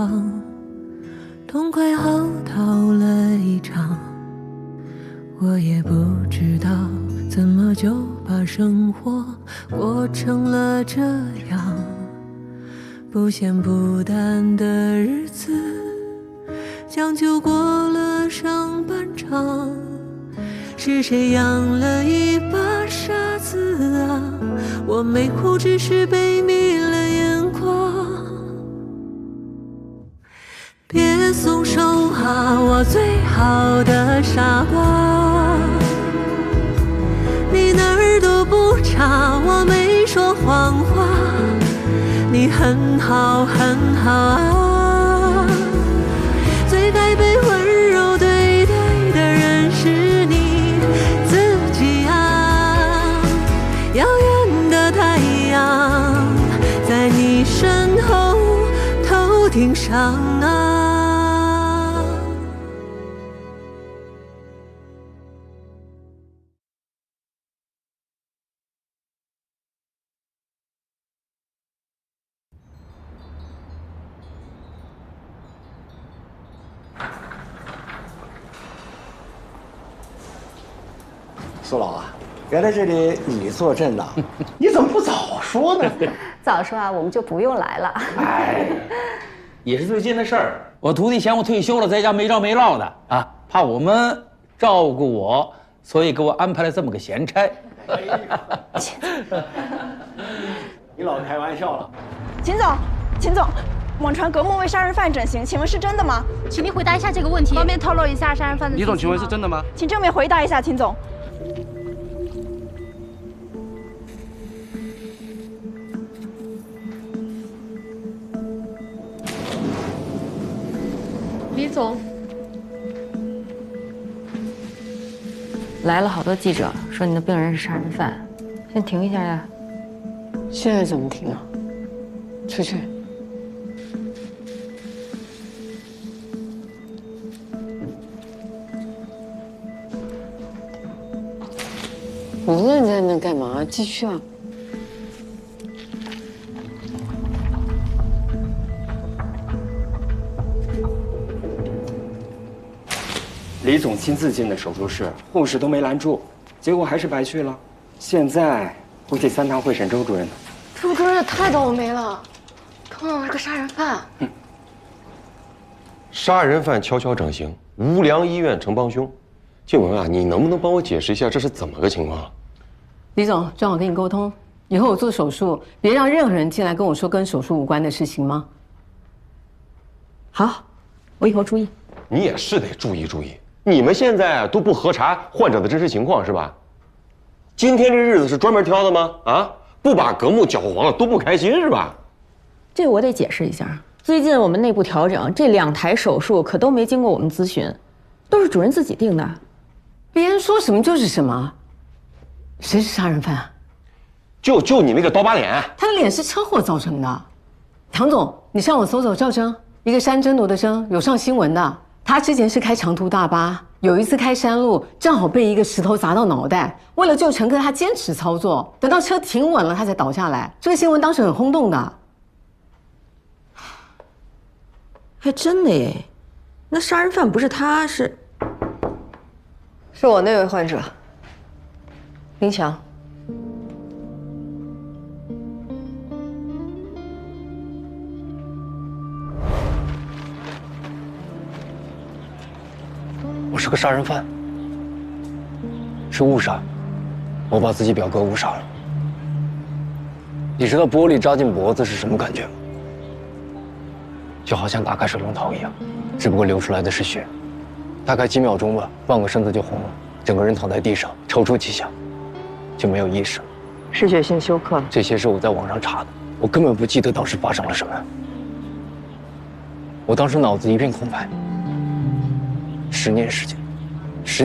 往，痛快嚎啕了一场。我也不知道怎么就把生活过成了这样，不咸不淡的日子将就过了上半场。是谁养了一把傻子啊？我没哭，只是被迷了眼眶。别松手啊，我最好的傻瓜，你哪儿都不差，我没说谎话，你很好很好啊。最该被温柔对待的人是你自己啊。遥远的太阳在你身后头顶上啊。苏老啊，原来这里你坐镇呐，你怎么不早说呢？早说啊，我们就不用来了。哎，也是最近的事儿。我徒弟嫌我退休了，在家没着没落的啊，怕我们照顾我，所以给我安排了这么个闲差。你老开玩笑了。秦总，秦总，网传葛木为杀人犯整形，请问是真的吗？请您回答一下这个问题。方便透露一下杀人犯的。李总，请问是真的吗？请正面回答一下，秦总。李总，来了好多记者，说你的病人是杀人犯，先停一下呀。现在怎么停啊？出去。你愣在那干嘛？继续啊！李总亲自进的手术室，护士都没拦住，结果还是白去了。现在估计3趟会审周主任呢。周主任也太倒霉了，碰到了个杀人犯。杀人犯悄悄整形，无良医院成帮凶。静雯啊，你能不能帮我解释一下这是怎么个情况啊？李总，正好跟你沟通，以后我做手术，别让任何人进来跟我说跟手术无关的事情吗？好，我以后注意。你也是得注意注意。你们现在都不核查患者的真实情况是吧？今天这日子是专门挑的吗？啊，不把葛木搅和黄了都不开心是吧？这我得解释一下，最近我们内部调整，这2台手术可都没经过我们咨询，都是主任自己定的。别人说什么就是什么。谁是杀人犯啊？就你那个刀疤脸，他的脸是车祸造成的。唐总，你上网搜搜赵征，一个山争夺的争，有上新闻的。他之前是开长途大巴，有一次开山路，正好被一个石头砸到脑袋。为了救乘客，他坚持操作，等到车停稳了，他才倒下来。这个新闻当时很轰动的。还真的耶，那杀人犯不是他，是我那位患者，林强。我是个杀人犯，是误杀，我把自己表哥误杀了。你知道玻璃扎进脖子是什么感觉吗？就好像打开水龙头一样，只不过流出来的是血。大概几秒钟吧，半个身子就红了，整个人躺在地上，抽搐几下，就没有意识了。失血性休克。这些是我在网上查的，我根本不记得当时发生了什么。我当时脑子一片空白。10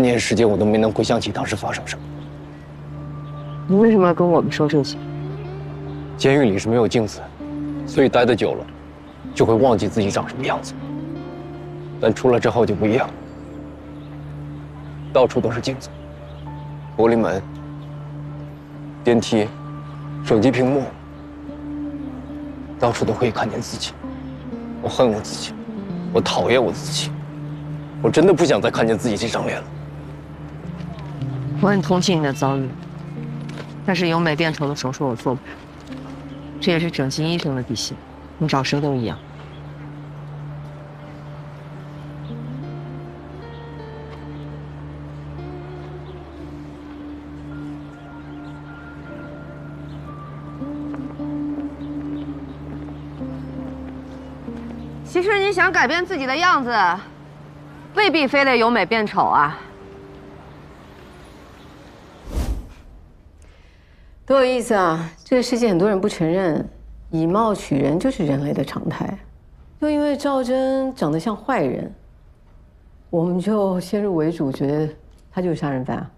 年时间我都没能回想起当时发生什么。你为什么要跟我们说这些？监狱里是没有镜子，所以待得久了，就会忘记自己长什么样子。但出来之后就不一样，到处都是镜子，玻璃门、电梯、手机屏幕，到处都可以看见自己。我恨我自己，我讨厌我自己，我真的不想再看见自己这张脸了。我很同情你的遭遇，但是由美变丑的手术我做不了，这也是整形医生的底线，你找谁都一样。其实你想改变自己的样子，未必非得由美变丑啊。多有意思啊！这个世界很多人不承认，以貌取人就是人类的常态。就因为赵真长得像坏人，我们就先入为主，觉得他就是杀人犯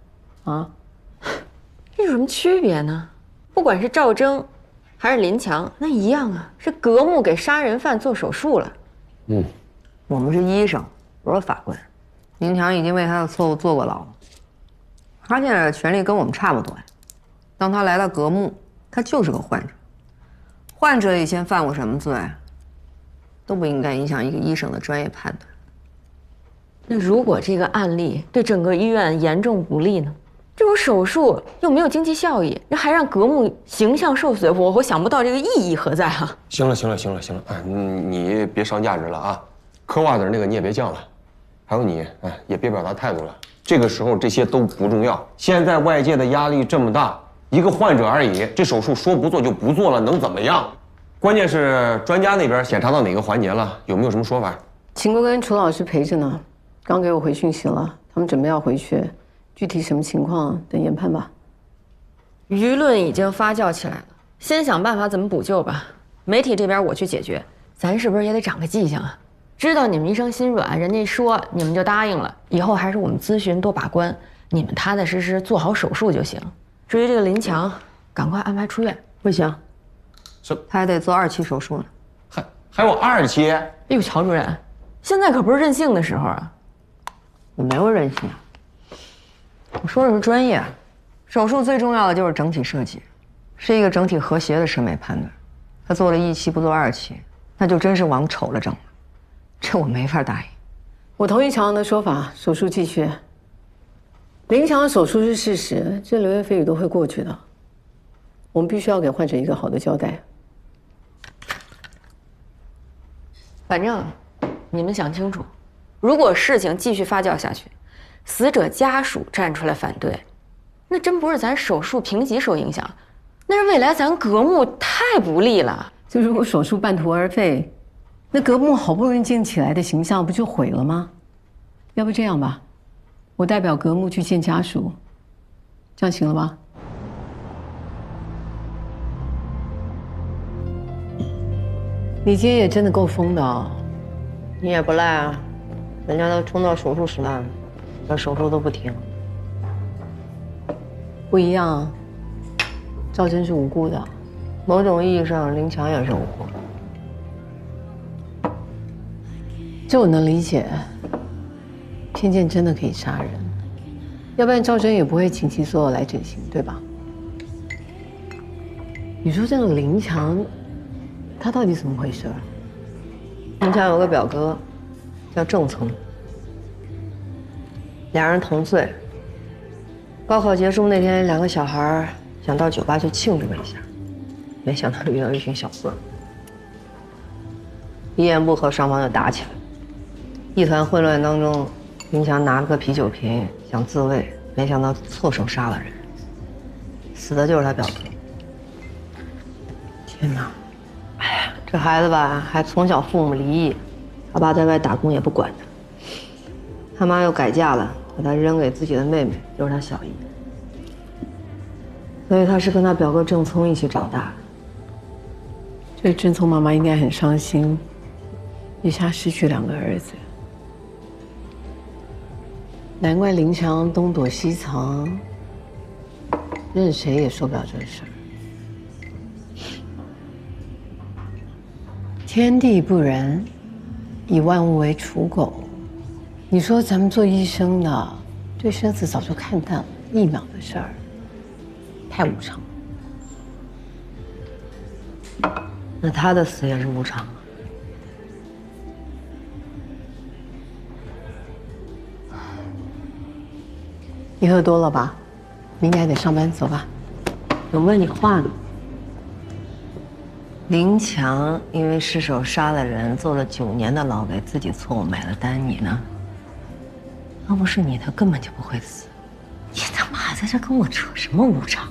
啊？这有什么区别呢？不管是赵征还是林强，那一样啊，是革命给杀人犯做手术了。我们是医生，不是法官。林强已经为他的错误坐过牢了，他现在的权利跟我们差不多呀。当他来到革命，他就是个患者。患者以前犯过什么罪，都不应该影响一个医生的专业判断。那如果这个案例对整个医院严重不利呢？这种手术又没有经济效益，那还让革命形象受损，我想不到这个意义何在啊！行了，哎，你别上价值了啊，嗑瓜子那个你也别犟了，还有你，哎，也别表达态度了。这个时候这些都不重要，现在外界的压力这么大。一个患者而已，这手术说不做就不做了，能怎么样？关键是专家那边检查到哪个环节了，有没有什么说法？秦国跟楚老师陪着呢，刚给我回讯息了，他们准备要回去，具体什么情况等研判吧。舆论已经发酵起来了，先想办法怎么补救吧。媒体这边我去解决，咱是不是也得长个记性啊？知道你们医生心软，人家说你们就答应了，以后还是我们咨询多把关，你们踏踏实实做好手术就行。至于这个林强，赶快安排出院。不行，他还得做2期手术呢。还有2期？哎呦，乔主任，现在可不是任性的时候啊！我没有任性啊，我说的是专业。手术最重要的就是整体设计，是一个整体和谐的审美判断。他做了1期不做2期，那就真是往丑了整了。这我没法答应。我同意乔阳的说法，手术继续。林强的手术是事实，这流言蜚语都会过去的。我们必须要给患者一个好的交代。反正你们想清楚，如果事情继续发酵下去，死者家属站出来反对，那真不是咱手术评级受影响，那是未来咱革命太不利了。就如果手术半途而废，那革命好不容易建起来的形象不就毁了吗？要不这样吧，我代表革命去见家属，这样行了吧？你今天也真的够疯的哦。你也不赖啊，人家都冲到手术室了，这手术都不停。不一样，赵真是无辜的。某种意义上，林强也是无辜的。这我能理解，偏见真的可以杀人，要不然赵真也不会倾其所有来整形，对吧？你说这个林强，他到底怎么回事？林强有个表哥，叫郑聪，俩人同岁。高考结束那天，两个小孩想到酒吧去庆祝一下，没想到遇到一群小混混，一言不合双方就打起来。一团混乱当中，林强拿了个啤酒瓶想自卫，没想到错手杀了人，死的就是他表哥。天哪！哎呀，这孩子吧，还从小父母离异，他爸在外打工也不管他，他妈又改嫁了，把他扔给自己的妹妹，就是他小姨。所以他是跟他表哥郑聪一起长大的。这郑聪妈妈应该很伤心，一下失去2个儿子。难怪林强东躲西藏，任谁也受不了这事儿。天地不仁，以万物为刍狗。你说咱们做医生的，对生死早就看淡了，1秒的事儿，太无常了。那他的死也是无常啊。你喝多了吧？明天还得上班，走吧。有问你话呢。林强因为失手杀了人，坐了9年的牢，给自己错误买了单。你呢？要不是你，他根本就不会死。你他妈还在这跟我扯什么无常？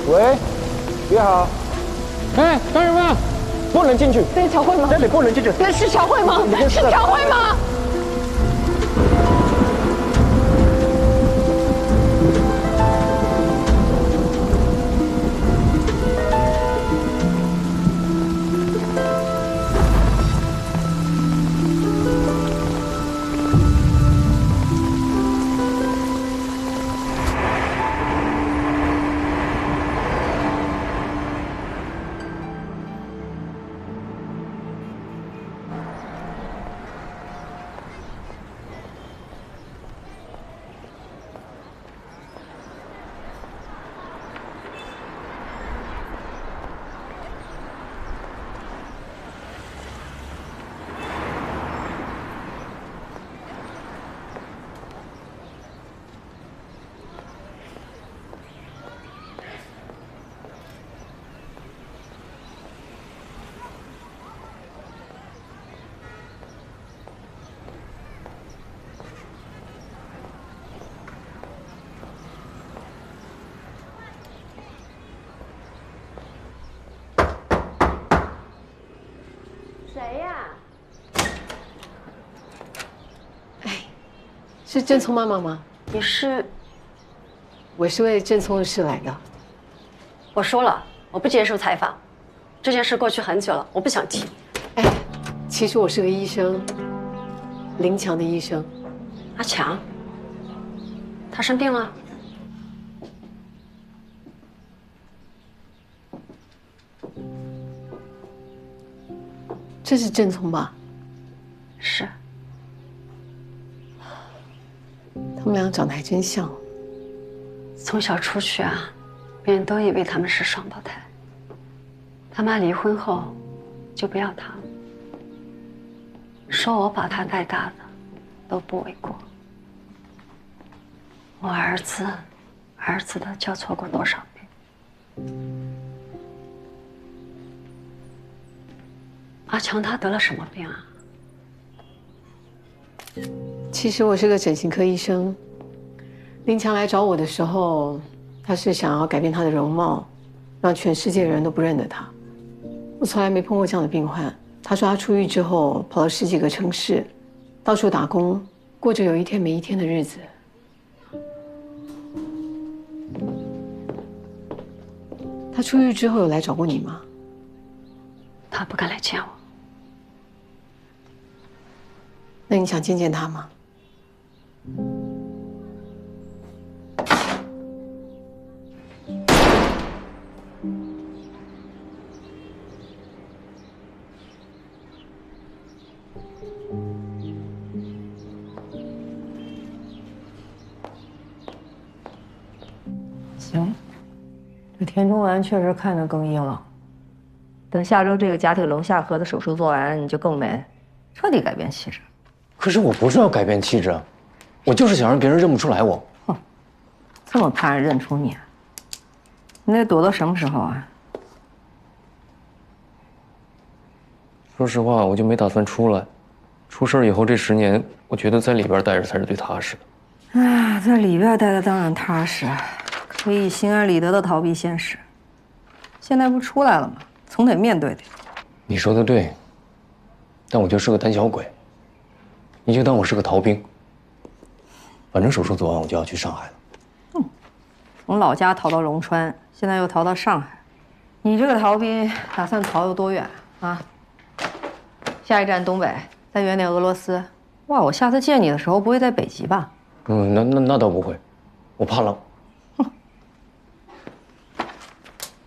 喂，你好。哎，干什么？不能进去。这是乔慧吗？这里不能进去。那是乔慧吗？是乔慧吗？谁呀？是郑聪妈妈吗？你是？我是为郑聪的事来的。我说了，我不接受采访。这件事过去很久了，我不想提。哎，其实我是个医生，林强的医生。阿强，他生病了。这是郑聪吧？是。他们俩长得还真像。从小出去啊，别人都以为他们是双胞胎。他妈离婚后，就不要他了，说我把他带大的，都不为过。我儿子的交错过多少病？阿强他得了什么病啊？其实我是个整形科医生。林强来找我的时候，他是想要改变他的容貌，让全世界人都不认得他。我从来没碰过这样的病患。他说他出狱之后跑了10几个城市，到处打工，过着有一天没一天的日子。他出狱之后有来找过你吗？他不敢来见我。那你想见见他吗？行，这田中丸确实看着更硬朗。等下周这个假体颅下颌的手术做完，你就更美，彻底改变气质。可是我不是要改变气质，我就是想让别人认不出来我。哼，这么怕人认出你，你得躲到什么时候啊？说实话，我就没打算出来。出事以后这10年，我觉得在里边待着才是最踏实的。啊，在里边待的当然踏实，可以心安理得的逃避现实。现在不出来了吗？总得面对的。你说的对，但我就是个胆小鬼。你就当我是个逃兵。反正手术做完我就要去上海了。从老家逃到龙川，现在又逃到上海，你这个逃兵打算逃有多远啊？下一站东北，再远点俄罗斯。哇，我下次见你的时候不会在北极吧？那倒不会，我怕冷。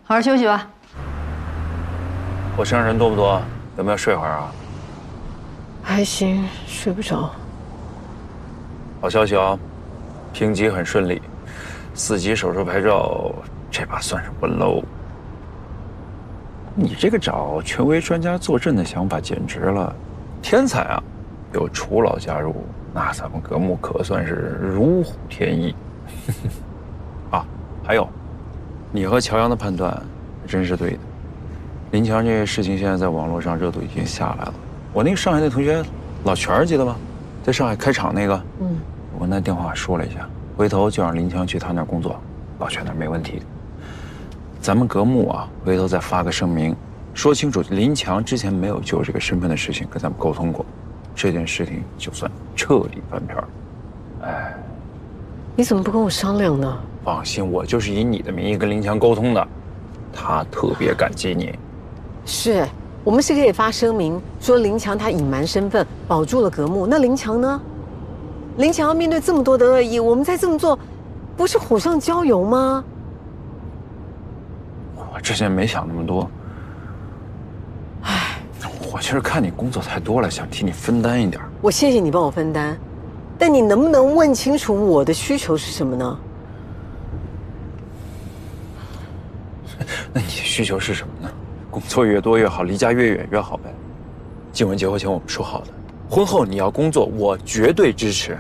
好好休息吧。我身上人多不多？有没有睡会儿啊？还行，睡不着。好消息啊，评级很顺利，4级手术牌照这把算是稳喽。你这个找权威专家坐镇的想法简直了，天才啊！有楚老加入，那咱们格木可算是如虎添翼。啊，还有，你和乔阳的判断真是对的。林强这个事情现在在网络上热度已经下来了。我那个上海那同学老全记得吗？在上海开厂那个，我跟他电话说了一下，回头就让林强去他那儿工作，老全那儿没问题。咱们格木啊，回头再发个声明，说清楚林强之前没有就这个身份的事情跟咱们沟通过，这件事情就算彻底翻篇。哎，你怎么不跟我商量呢？放心，我就是以你的名义跟林强沟通的，他特别感激你。是我们是可以发声明说林强他隐瞒身份保住了格木，那林强呢？林强要面对这么多的恶意，我们再这么做，不是火上浇油吗？我之前没想那么多，唉，我就是看你工作太多了，想替你分担一点。我谢谢你帮我分担，但你能不能问清楚我的需求是什么呢？那你的需求是什么呢？工作越多越好，离家越远越好呗。静雯结婚前我们说好的，婚后你要工作，我绝对支持。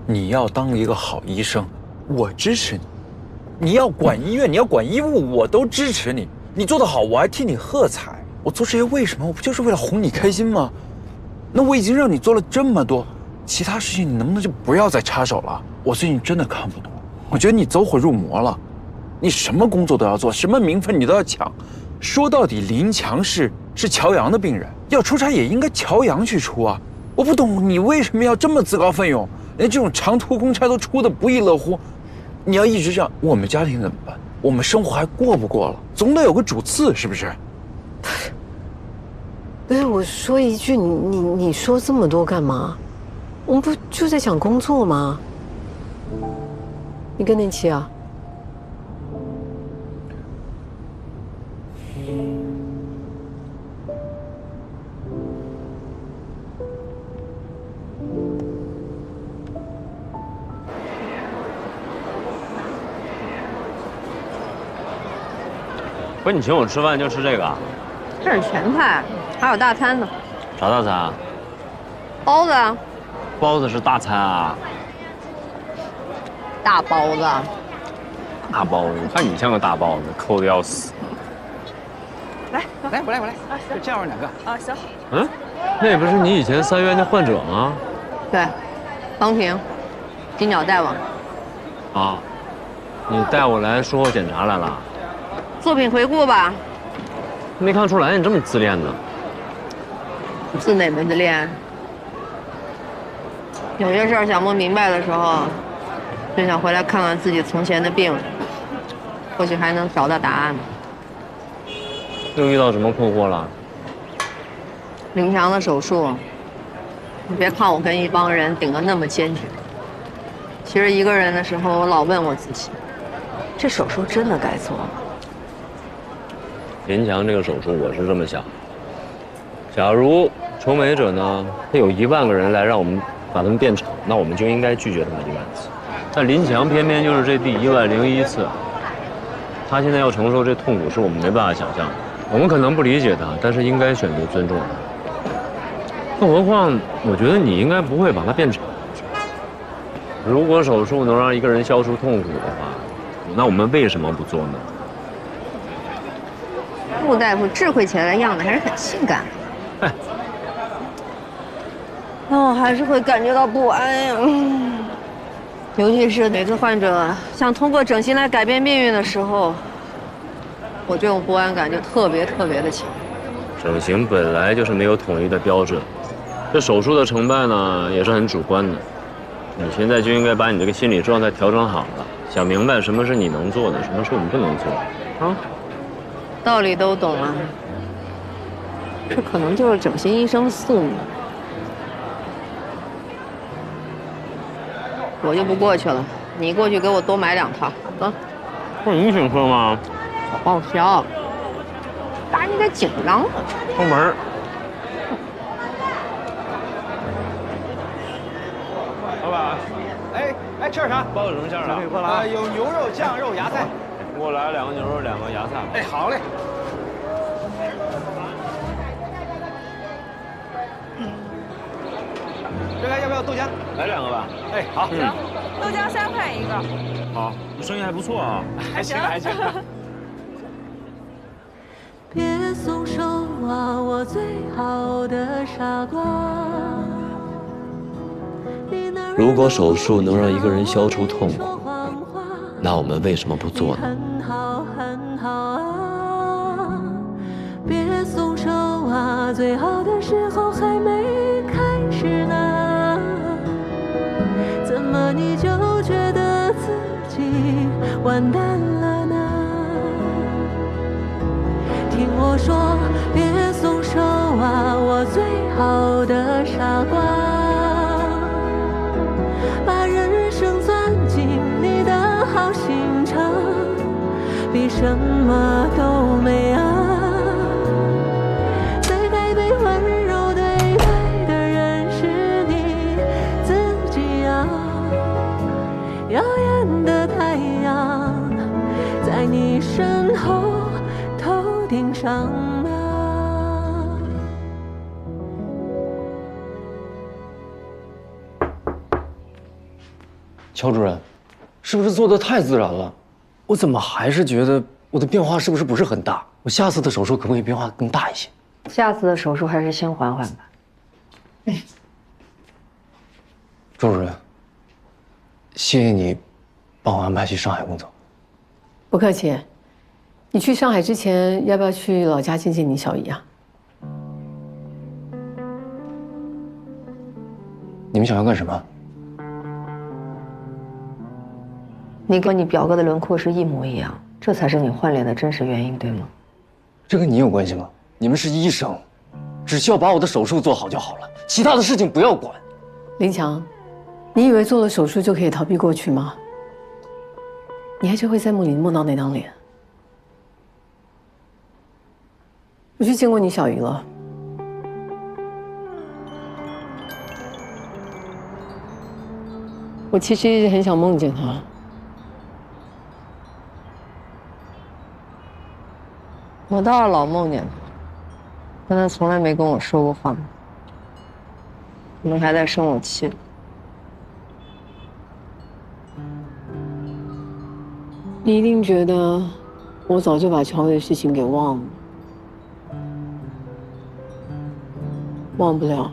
你要当一个好医生，我支持你。你要管医院，你要管医务，我都支持你。你做得好，我还替你喝彩。我做这些为什么？我不就是为了哄你开心吗？那我已经让你做了这么多，其他事情你能不能就不要再插手了？我最近真的看不懂，我觉得你走火入魔了。你什么工作都要做，什么名分你都要抢。说到底，林强是乔阳的病人，要出差也应该乔阳去出啊。我不懂你为什么要这么自告奋勇，连这种长途公差都出得不亦乐乎。你要一直这样，我们家庭怎么办？我们生活还过不过了？总得有个主次，是不是？不是，我说一句，你说这么多干嘛？我们不就在讲工作吗？你更年期啊？不是你请我吃饭就吃这个啊？这是全菜，还有大餐呢。啥大餐啊？包子啊。包子是大餐啊？大包子。大包子，看你像个大包子，抠的要死。来，我来，就这样2个。啊，行。嗯，那不是你以前3院那患者吗？对，方平，金鸟大王。啊，你带我来术后检查来了？作品回顾吧。没看出来你这么自恋呢。自哪门子恋？有些事儿想不明白的时候，就想回来看看自己从前的病，或许还能找到答案。又遇到什么困惑了？林强的手术，你别看我跟一帮人顶得那么坚决，其实一个人的时候，我老问我自己，这手术真的该做吗？林强这个手术，我是这么想：假如求美者呢，他有1万个人来让我们把他们变丑，那我们就应该拒绝他们1万次。但林强偏偏就是这第101次，他现在要承受这痛苦，是我们没办法想象的。我们可能不理解他，但是应该选择尊重他。更何况，我觉得你应该不会把他变丑。如果手术能让一个人消除痛苦的话，那我们为什么不做呢？陆大夫智慧起来的样子还是很性感的。哎，但我还是会感觉到不安呀。尤其是每次患者想通过整形来改变命运的时候，我这种不安感就特别的强。整形本来就是没有统一的标准，这手术的成败呢也是很主观的。你现在就应该把你这个心理状态调整好了，想明白什么是你能做的，什么是我们不能做的啊。道理都懂了，这可能就是整形医生的宿命。我就不过去了，你过去给我多买2套，走。不是你请客吗？报销。爸，你可紧张了。出门。吧？哎，吃点啥？包有什么馅的？可以过来。有牛肉、酱肉、芽菜。给我来2个牛肉，2个芽菜。哎，好嘞。这边要不要豆浆？来2个吧。哎，好。行，豆浆3块1个。好，你生意还不错啊。还行还行。别松手啊，我最好的傻瓜。如果手术能让一个人消除痛苦，那我们为什么不做呢？很好很好啊，别松手啊，最好的时候还没开始呢。怎么你就觉得自己完蛋了呢？听我说，别松手啊，我最好的傻瓜。把人生钻进你的好心肠，比什么都美啊。最该被温柔对待的人是你自己啊。耀眼的太阳在你身后头顶上啊。乔主任，是不是做的太自然了？我怎么还是觉得我的变化是不是很大？我下次的手术可不可以变化更大一些？下次的手术还是先缓缓吧。周主任，谢谢你帮我安排去上海工作。不客气。你去上海之前，要不要去老家见见你小姨啊？你们想要干什么？你跟你表哥的轮廓是一模一样，这才是你换脸的真实原因，对吗？这跟你有关系吗？你们是医生，只需要把我的手术做好就好了，其他的事情不要管。林强，你以为做了手术就可以逃避过去吗？你还是会在梦里梦到那张脸。我去见过你小姨了。我其实一直很想梦见她。我倒是老梦见他，但他从来没跟我说过话。可能还在生我气。你一定觉得我早就把乔伟的事情给忘了，忘不了。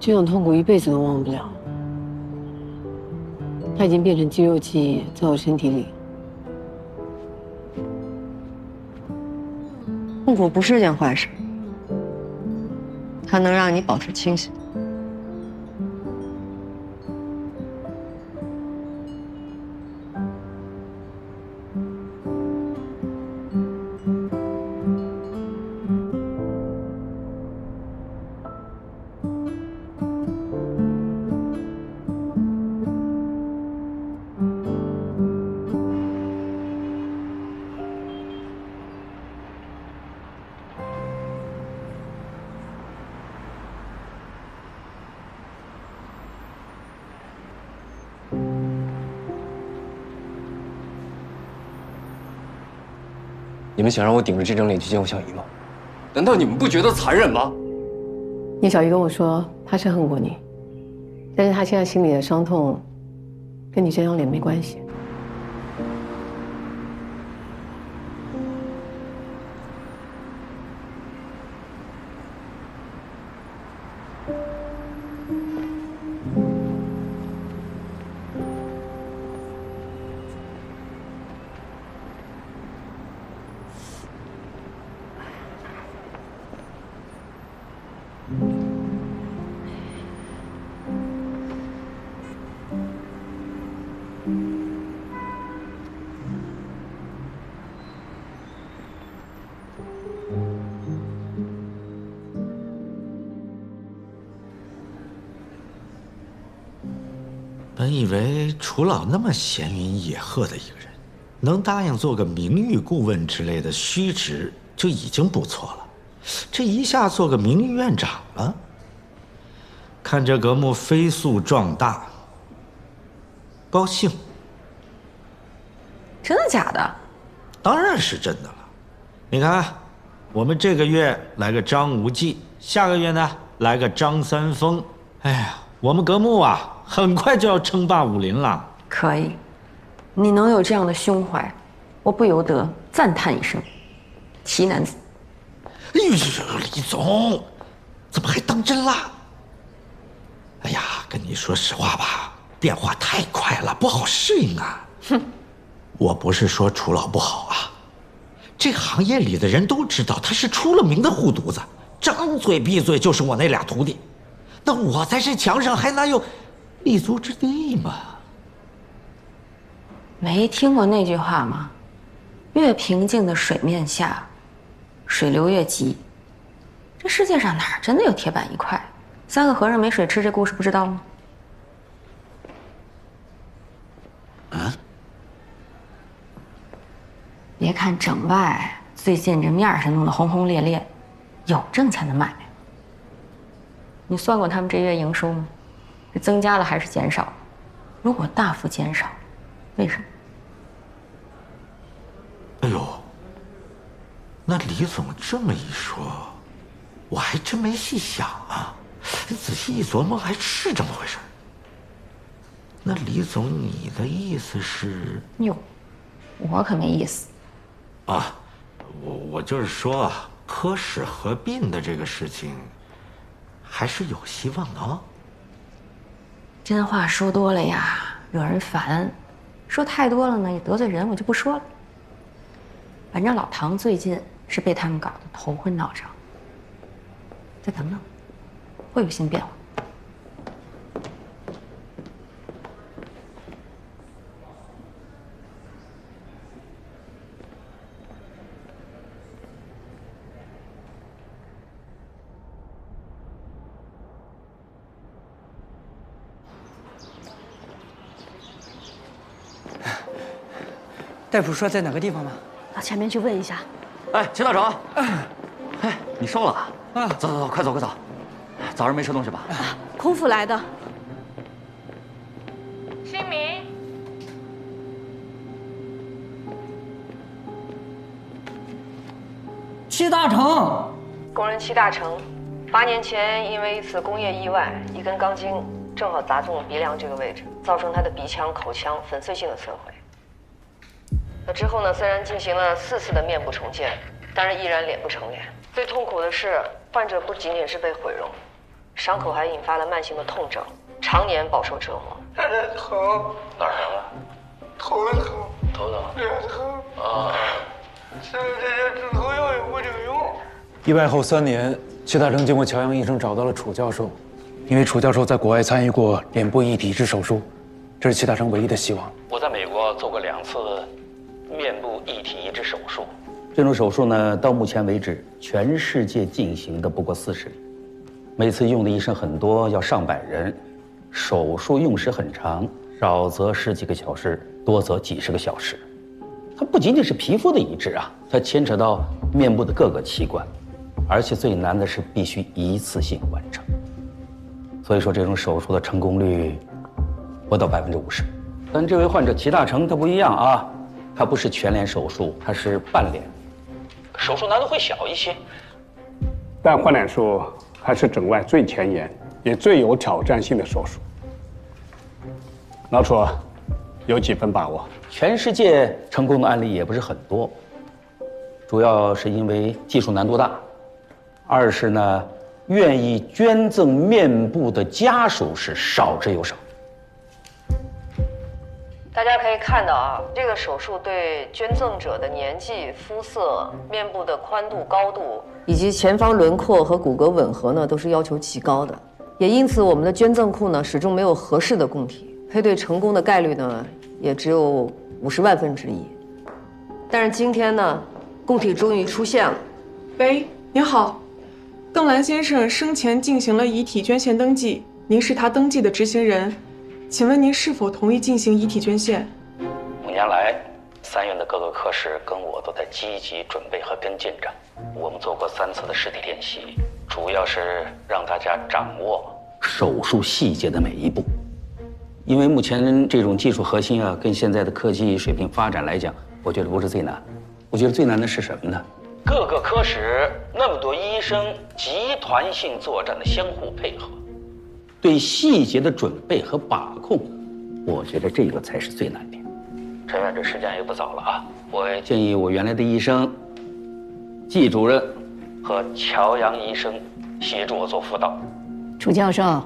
这种痛苦一辈子都忘不了。它已经变成肌肉记忆，在我身体里。痛苦不是件坏事，它能让你保持清醒。你们想让我顶着这张脸去见我小姨吗？难道你们不觉得残忍吗？你小姨跟我说，她是恨过你，但是她现在心里的伤痛，跟你这张脸没关系。本以为楚老那么闲云野鹤的一个人，能答应做个名誉顾问之类的虚职就已经不错了，这一下做个名誉院长了，看着格木飞速壮大，高兴。真的假的？当然是真的了。你看，我们这个月来个张无忌，下个月呢来个张三丰。哎呀，我们格木啊，很快就要称霸武林了。可以，你能有这样的胸怀，我不由得赞叹一声，奇男子。哎呦，李总，怎么还当真了？哎呀，跟你说实话吧，变化太快了，不好适应啊。哼，我不是说楚老不好啊，这行业里的人都知道他是出了名的护犊子，张嘴闭嘴就是我那俩徒弟，那我在这墙上还哪有立足之地嘛？没听过那句话吗？越平静的水面下，水流越急。这世界上哪儿真的有铁板一块？三个和尚没水吃，这故事不知道吗？啊？别看整外最近这面上弄得轰轰烈烈，有挣钱的买。你算过他们这月营收吗？是增加了还是减少？如果大幅减少，为什么？哎呦，那李总这么一说，我还真没细想啊。仔细一琢磨，还是这么回事。那李总，你的意思是？哟，我可没意思。啊，我就是说啊，科室合并的这个事情，还是有希望的啊。真话说多了呀，惹人烦；说太多了呢，也得罪人，我就不说了。反正老唐最近是被他们搞得头昏脑胀，再等等，会有新变化。大夫说在哪个地方吗？到前面去问一下。哎，秦大成，哎，你瘦了啊？走走走，快走快走，早上没吃东西吧？空腹来的。新民，戚大成，工人戚大成，8年前因为一次工业意外，一根钢筋正好砸中了鼻梁这个位置，造成他的鼻腔、口腔粉碎性的损毁。那之后呢，虽然进行了4次的面部重建，但是依然脸不成脸。最痛苦的是，患者不仅仅是被毁容，伤口还引发了慢性的痛症，常年饱受折磨。这疼，哪儿疼啊？头疼，头疼，脸疼啊！吃了这些止疼药也不顶用。意外后3年，戚大成经过乔阳医生找到了楚教授，因为楚教授在国外参与过脸部异体质手术，这是戚大成唯一的希望。我在美国做过2次面部异体移植手术，这种手术呢，到目前为止，全世界进行的不过40例，每次用的医生很多，要上百人，手术用时很长，少则10几个小时，多则几十个小时。它不仅仅是皮肤的移植啊，它牵扯到面部的各个器官，而且最难的是必须一次性完成。所以说，这种手术的成功率不到50%。但这位患者齐大成他不一样啊。它不是全脸手术，它是半脸，手术难度会小一些。但换脸术还是整外最前沿，也最有挑战性的手术。老楚，有几分把握？全世界成功的案例也不是很多，主要是因为技术难度大，二是呢，愿意捐赠面部的家属是少之又少。大家可以看到啊，这个手术对捐赠者的年纪、肤色、面部的宽度、高度，以及前方轮廓和骨骼吻合呢，都是要求极高的。也因此，我们的捐赠库呢，始终没有合适的供体，配对成功的概率呢，也只有50万分之1。但是今天呢，供体终于出现了。喂，您好，邓兰先生生前进行了遗体捐献登记，您是他登记的执行人。请问您是否同意进行遗体捐献5年来，3院的各个科室跟我都在积极准备和跟进着。我们做过3次的实体练习，主要是让大家掌握手术细节的每一步。因为目前这种技术核心啊，跟现在的科技水平发展来讲，我觉得不是最难。我觉得最难的是什么呢？各个科室那么多医生集团性作战的相互配合，对细节的准备和把控，我觉得这个才是最难的。陈院这时间也不早了啊，我建议我原来的医生季主任和乔阳医生协助我做辅导。楚教授，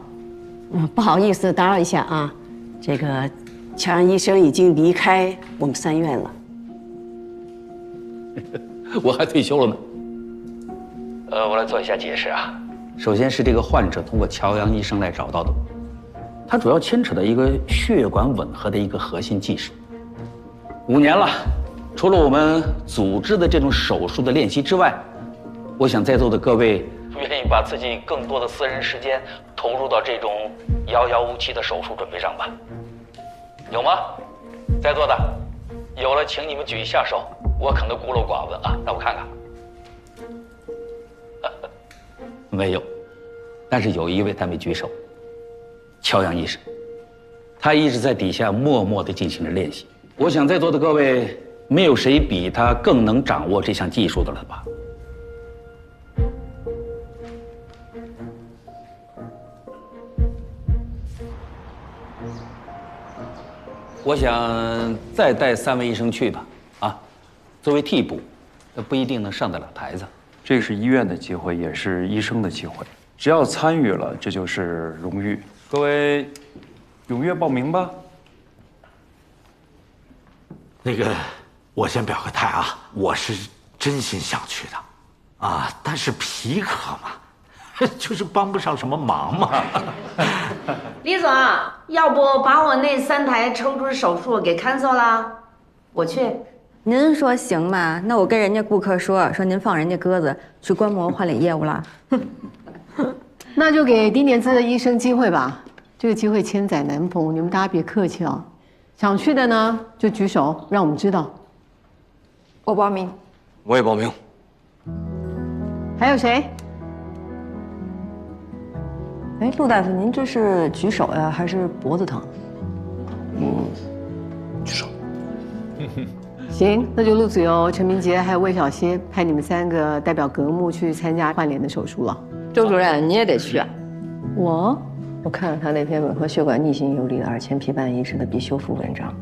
不好意思打扰一下啊，这个乔阳医生已经离开我们3院了。我还退休了呢。我来做一下解释啊。首先是这个患者通过乔阳医生来找到的，他主要牵扯到一个血管吻合的一个核心技术。5年了，除了我们组织的这种手术的练习之外，我想在座的各位愿意把自己更多的私人时间投入到这种遥遥无期的手术准备上吧？有吗？在座的，有了，请你们举一下手。我可能孤陋寡闻啊，让我看看。没有，但是有一位他没举手，乔阳医生，他一直在底下默默地进行着练习。我想在座的各位，没有谁比他更能掌握这项技术的了吧？我想再带3位医生去吧，啊，作为替补，不一定能上得了台子。这是医院的机会，也是医生的机会，只要参与了，这就是荣誉。各位，踊跃报名吧。那个，我先表个态啊，我是真心想去的，啊，但是皮可嘛，就是帮不上什么忙嘛。李总，要不把我那3台抽脂手术给 cancel 了？我去。您说行吗？那我跟人家顾客说您放人家鸽子去观摩换脸业务了。那就给低年资的医生机会吧，这个机会千载难逢，你们大家别客气啊。想去的呢就举手，让我们知道。我报名。我也报名。还有谁？哎，陆大夫，您这是举手呀，还是脖子疼？举手。行，那就陆子由、陈明杰还有魏小歇派你们3个代表格目去参加换脸的手术了。周主任，你也得去啊。我看了他那篇吻合血管逆行有力的2千批半医师的必修复文章，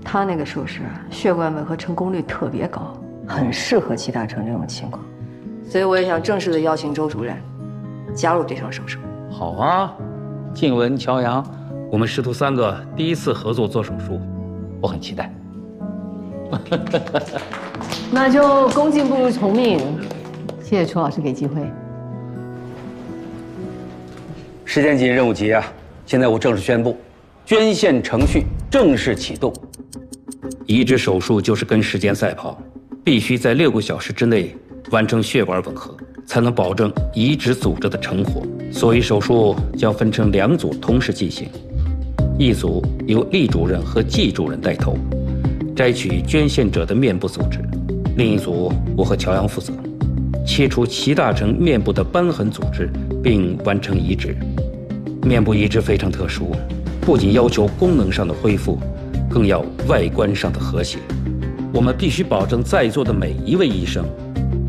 他那个手术血管吻合成功率特别高，很适合齐大成这种情况，所以我也想正式的邀请周主任加入这场手术。好啊，静雯、乔阳，我们师徒3个第一次合作做手术，我很期待。那就恭敬不如从命，谢谢楚老师给机会。时间紧，任务急啊！现在我正式宣布，捐献程序正式启动。移植手术就是跟时间赛跑，必须在6个小时之内完成血管吻合，才能保证移植组织的成活。所以手术将分成2组同时进行，一组由厉主任和季主任带头，摘取捐献者的面部组织；另一组我和乔阳负责，切除齐大成面部的瘢痕组织，并完成移植。面部移植非常特殊，不仅要求功能上的恢复，更要外观上的和谐。我们必须保证在座的每一位医生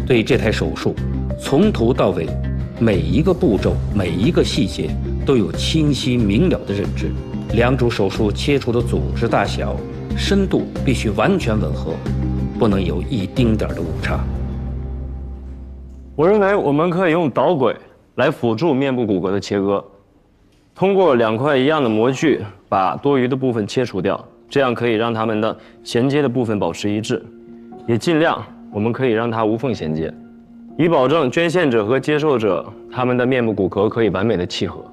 对这台手术从头到尾每一个步骤、每一个细节都有清晰明了的认知。2组手术切除的组织大小、深度必须完全吻合，不能有一丁点的误差。我认为我们可以用导轨来辅助面部骨骼的切割，通过2块一样的模具把多余的部分切除掉，这样可以让它们的衔接的部分保持一致，也尽量我们可以让它无缝衔接，以保证捐献者和接受者他们的面部骨骼可以完美的契合。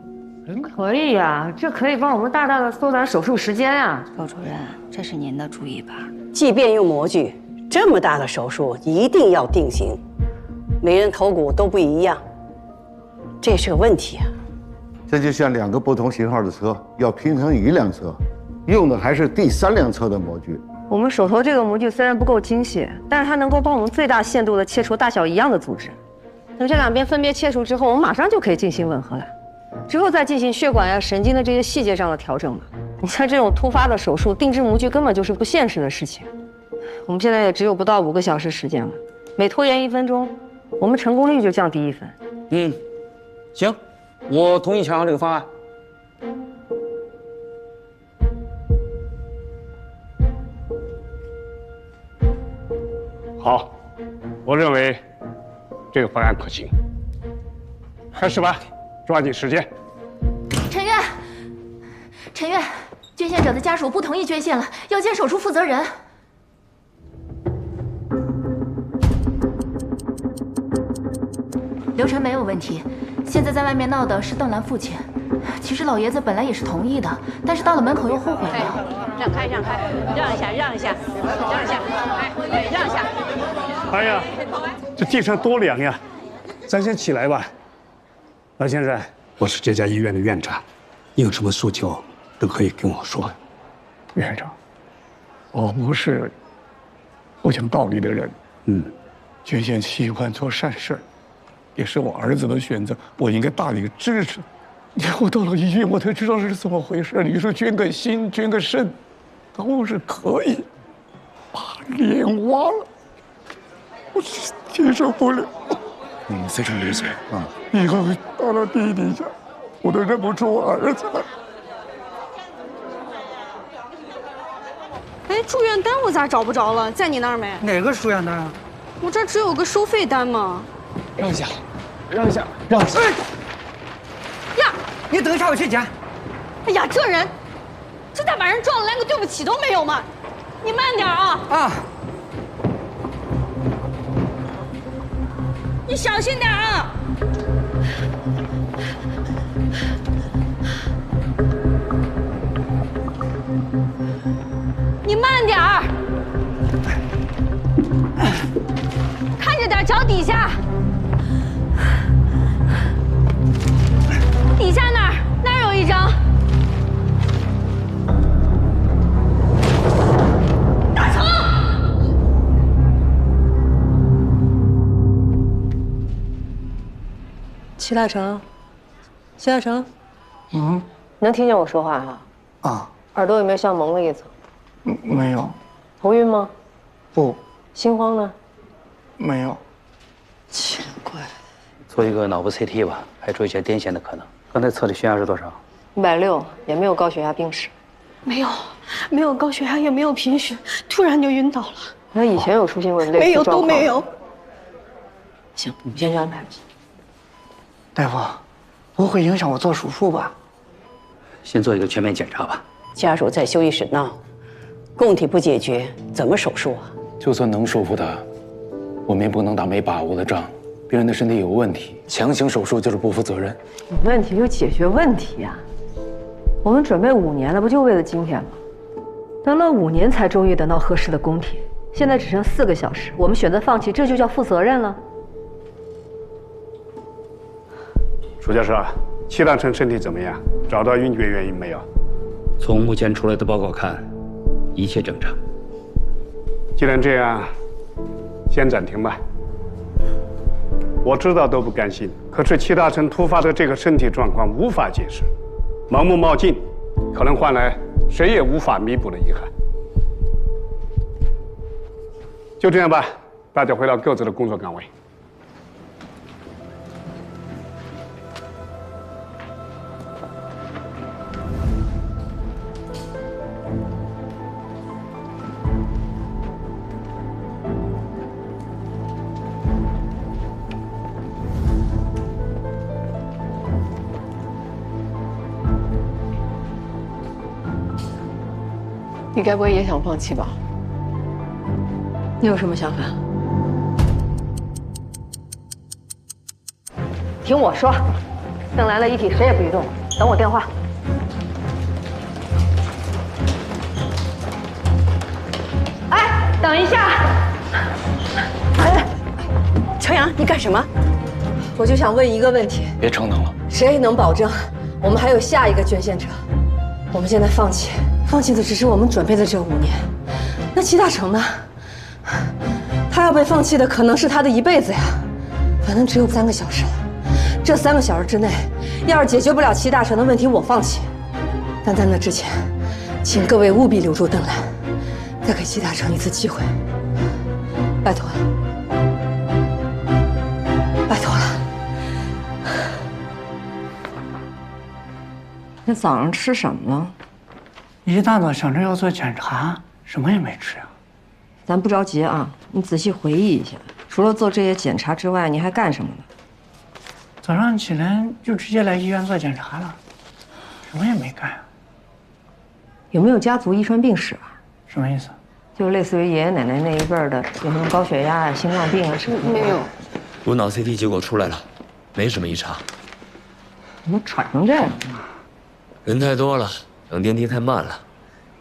可以呀，这可以帮我们大大的缩短手术时间呀。高主任，这是您的主意吧？即便用模具，这么大的手术一定要定型，每人头骨都不一样，这也是个问题啊。这就像2个不同型号的车要平衡一辆车，用的还是第3辆车的模具。我们手头这个模具虽然不够精细，但是它能够帮我们最大限度的切除大小一样的组织。等这2边分别切除之后，我们马上就可以进行吻合了。之后再进行血管呀、神经的这些细节上的调整嘛。你像这种突发的手术，定制模具根本就是不现实的事情。我们现在也只有不到5个小时时间了，每拖延1分钟，我们成功率就降低1分。行，我同意强阳这个方案。好，我认为这个方案可行。开始吧，抓紧时间。陈月，陈月，捐献者的家属不同意捐献了，要见手术负责人。流程没有问题，现在在外面闹的是邓兰父亲。其实老爷子本来也是同意的，但是到了门口又后悔了。让开，让开，让一下，让一下，让一下，哎，让一下。哎呀，这地上多凉呀！咱先起来吧。老先生，我是这家医院的院长，你有什么诉求都可以跟我说。院长，我不是不讲道理的人。捐献器官做善事，也是我儿子的选择，我应该大力支持。我到了医院，我才知道是怎么回事。你说捐个心、捐个肾，都是可以，把脸挖了，我接受不了。非常理解啊。以后到了地底下，我都认不出我儿子来。哎，住院单我咋找不着了？在你那儿没？哪个住院单啊？我这儿只有个收费单嘛。让一下，让一下，让一下。呀，你等一下，我去捡。哎呀，这人，这咋把人撞了，连个对不起都没有嘛？你慢点啊！啊。你小心点啊！你慢点儿，看着点脚底下，底下那儿有一张。大成，齐大成，齐大成，能听见我说话哈？啊，耳朵有没有像蒙了一层？没有。头晕吗？不。心慌呢？没有。奇怪。做一个脑部 CT 吧，排除一些癫痫的可能。刚才测的血压是多少？160，也没有高血压病史。没有高血压，也没有贫血，突然就晕倒了。那以前有出现过类似没有，状况？都没有。行，你先去安排吧。大夫，不会影响我做手术吧？先做一个全面检查吧。家属在休息室闹，供体不解决，怎么手术啊？就算能说服他，我们也不能打没把握的仗。别人的身体有问题，强行手术就是不负责任。有问题就解决问题呀。我们准备5年了，不就为了今天吗？等了5年才终于等到合适的供体，现在只剩4个小时，我们选择放弃，这就叫负责任了。楚教授，齐大成身体怎么样？找到晕厥原因没有？从目前出来的报告看，一切正常。既然这样，先暂停吧。我知道都不甘心，可是齐大成突发的这个身体状况无法解释，盲目冒进，可能换来谁也无法弥补的遗憾。就这样吧，大家回到各自的工作岗位。你该不会也想放弃吧？你有什么想法？听我说，邓来了遗体谁也不许动，等我电话。哎，等一下！哎，朝阳，你干什么？我就想问一个问题。别逞能了。谁能保证我们还有下一个捐献者？我们现在放弃的只是我们准备的这5年。那齐大成呢？他要被放弃的可能是他的一辈子呀。反正只有3个小时了，这3个小时之内，要是解决不了齐大成的问题，我放弃。但在那之前，请各位务必留住邓兰，再给齐大成一次机会，拜托了，拜托了。那早上吃什么了？一大早想着要做检查，什么也没吃啊。咱不着急啊，你仔细回忆一下，除了做这些检查之外，你还干什么了？早上起来就直接来医院做检查了，什么也没干啊。有没有家族遗传病史啊？什么意思？就类似于爷爷奶奶那一辈儿的，有什么高血压啊、心脏病啊什么的？没有。颅脑 CT 结果出来了，没什么异常。怎么喘成这样？人太多了，等电梯太慢了，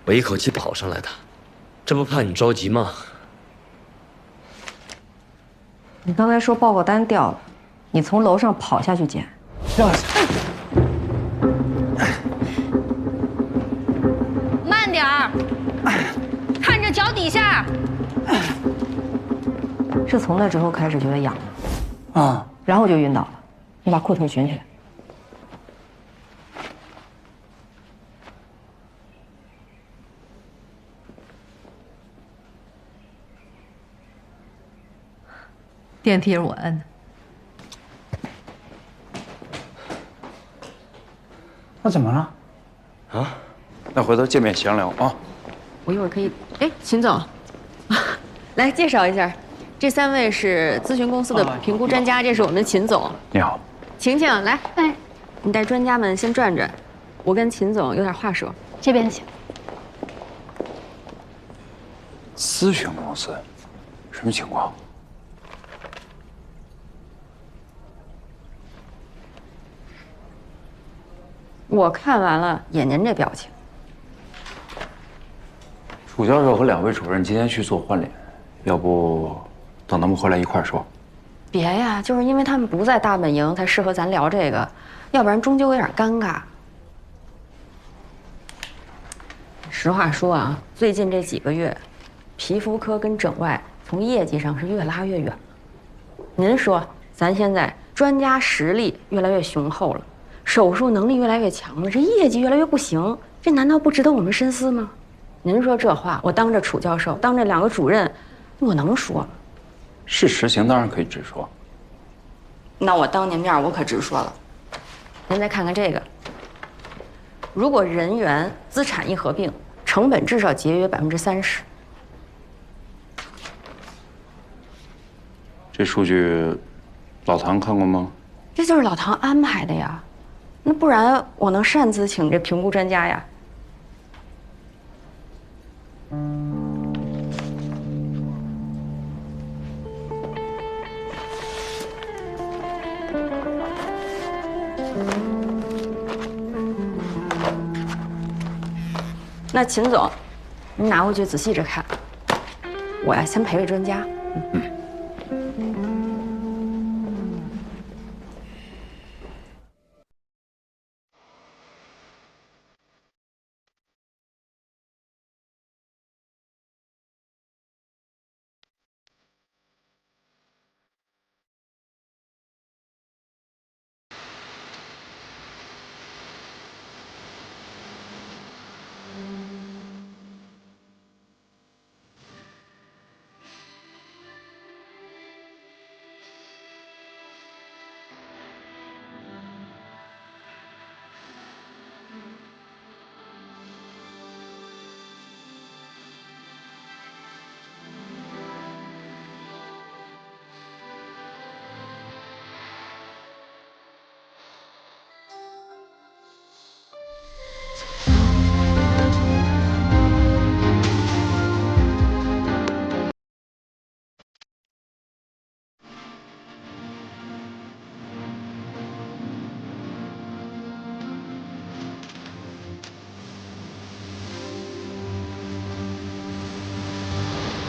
我一口气跑上来的，这不怕你着急吗？你刚才说报告单掉了，你从楼上跑下去捡？掉了。慢点儿，看着脚底下。是从那之后开始觉得痒的啊，然后就晕倒了。你把裤头卷起来。电梯是我摁的。那怎么了？啊，那回头见面详聊啊。我一会儿可以。哎，秦总，来介绍一下，这3位是咨询公司的评估专家，这是我们的秦总。你好，晴晴，来，哎，你带专家们先转转，我跟秦总有点话说。这边请。咨询公司，什么情况？我看完了，也您这表情。楚教授和2位主任今天去做换脸，要不等他们回来一块儿说？别呀，就是因为他们不在大本营，才适合咱聊这个，要不然终究有点尴尬。实话说啊，最近这几个月，皮肤科跟整外从业绩上是越拉越远了。您说，咱现在专家实力越来越雄厚了，手术能力越来越强了，这业绩越来越不行，这难道不值得我们深思吗？您说这话，我当着楚教授，当着2个主任，我能说吗？是实情当然可以直说。那我当您面我可直说了。您再看看这个，如果人员资产一合并，成本至少节约30%。这数据，老唐看过吗？这就是老唐安排的呀，那不然我能擅自请这评估专家呀？那秦总，您拿回去仔细着看，我呀先陪陪专家。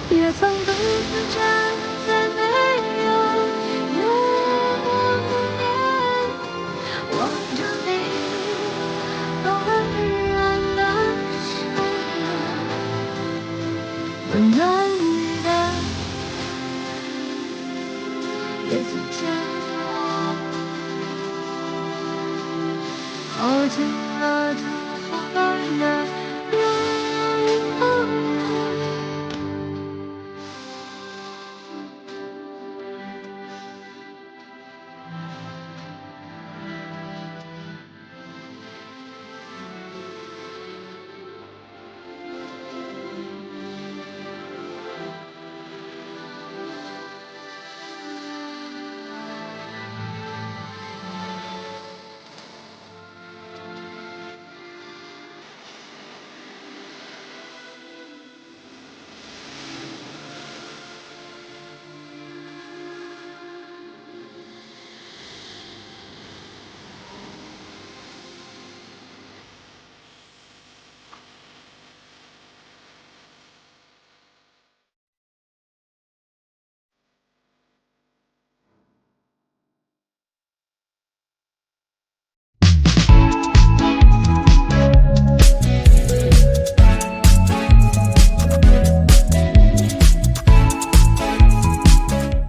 也曾独自站在没有月光边，望着你温软的身影，温暖你的也曾见我。尽了他不敢的